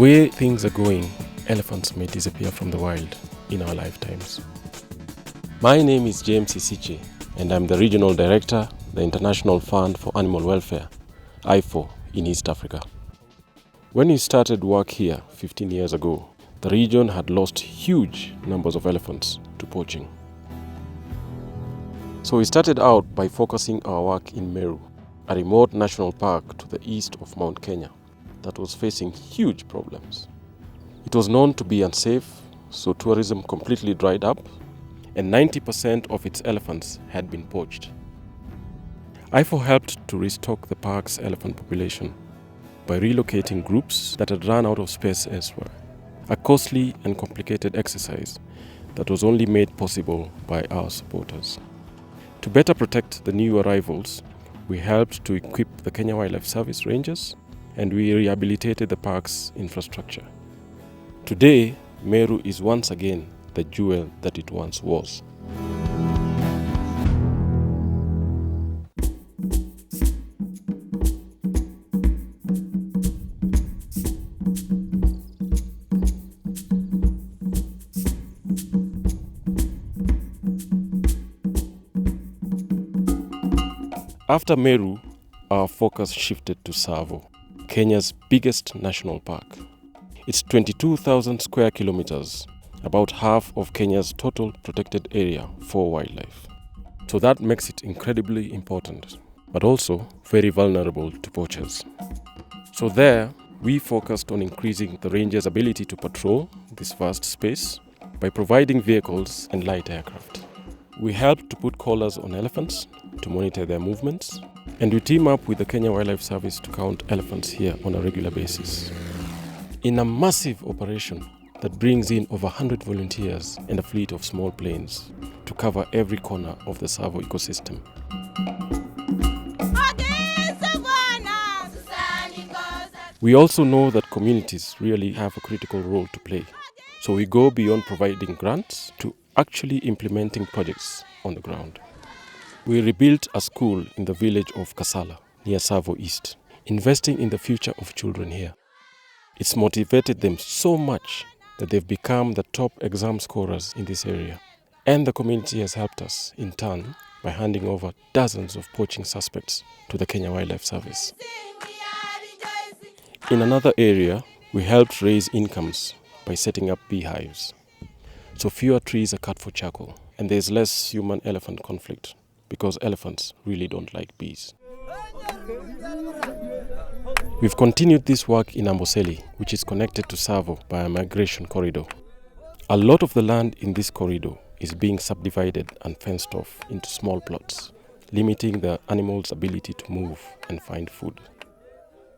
way things are going, elephants may disappear from the wild in our lifetimes. My name is James Isiche, and I'm the Regional Director, the International Fund for Animal Welfare, IFAW, in East Africa. When we started work here 15 years ago, the region had lost huge numbers of elephants to poaching. So we started out by focusing our work in Meru, a remote national park to the east of Mount Kenya that was facing huge problems. It was known to be unsafe, so tourism completely dried up, and 90% of its elephants had been poached. IFAW helped to restock the park's elephant population by relocating groups that had run out of space elsewhere, a costly and complicated exercise that was only made possible by our supporters. To better protect the new arrivals, we helped to equip the Kenya Wildlife Service rangers, and we rehabilitated the park's infrastructure. Today, Meru is once again the jewel that it once was. After Meru, our focus shifted to Tsavo, Kenya's biggest national park. It's 22,000 square kilometers, about half of Kenya's total protected area for wildlife. So that makes it incredibly important, but also very vulnerable to poachers. So there, we focused on increasing the ranger's ability to patrol this vast space by providing vehicles and light aircraft. We helped to put collars on elephants to monitor their movements, and we team up with the Kenya Wildlife Service to count elephants here on a regular basis. In a massive operation that brings in over 100 volunteers and a fleet of small planes to cover every corner of the Tsavo ecosystem. We also know that communities really have a critical role to play, so we go beyond providing grants to actually implementing projects on the ground. We rebuilt a school in the village of Kassala, near Tsavo East, investing in the future of children here. It's motivated them so much that they've become the top exam scorers in this area. And the community has helped us, in turn, by handing over dozens of poaching suspects to the Kenya Wildlife Service. In another area, we helped raise incomes by setting up beehives. So fewer trees are cut for charcoal, and there's less human-elephant conflict, because elephants really don't like bees. We've continued this work in Amboseli, which is connected to Tsavo by a migration corridor. A lot of the land in this corridor is being subdivided and fenced off into small plots, limiting the animals' ability to move and find food.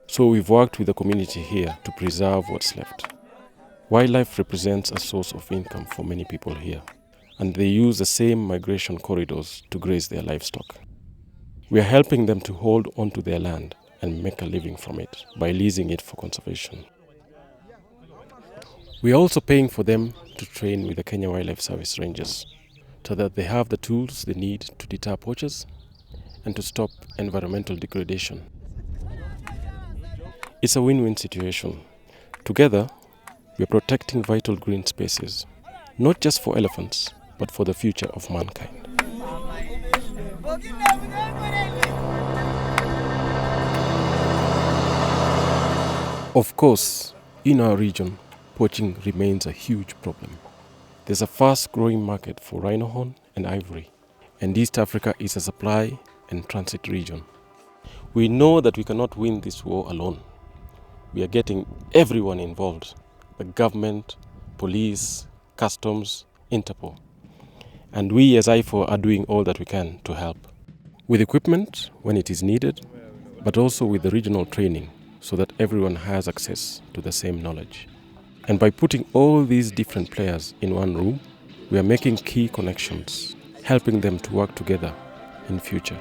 So we've worked with the community here to preserve what's left. Wildlife represents a source of income for many people here, and they use the same migration corridors to graze their livestock. We are helping them to hold onto their land and make a living from it by leasing it for conservation. We are also paying for them to train with the Kenya Wildlife Service rangers so that they have the tools they need to deter poachers and to stop environmental degradation. It's a win-win situation. Together, we are protecting vital green spaces, not just for elephants, but for the future of mankind. Of course, in our region, poaching remains a huge problem. There's a fast-growing market for rhino horn and ivory, and East Africa is a supply and transit region. We know that we cannot win this war alone. We are getting everyone involved: the government, police, customs, Interpol. And we as IFAW are doing all that we can to help. With equipment when it is needed, but also with the regional training so that everyone has access to the same knowledge. And by putting all these different players in one room, we are making key connections, helping them to work together in future.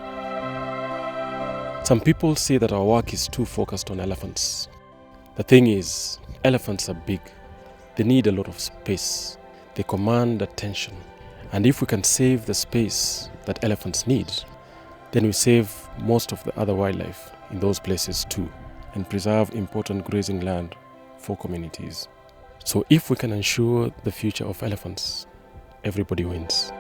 Some people say that our work is too focused on elephants. The thing is, elephants are big. They need a lot of space. They command attention. And if we can save the space that elephants need, then we save most of the other wildlife in those places too, and preserve important grazing land for communities. So if we can ensure the future of elephants, everybody wins.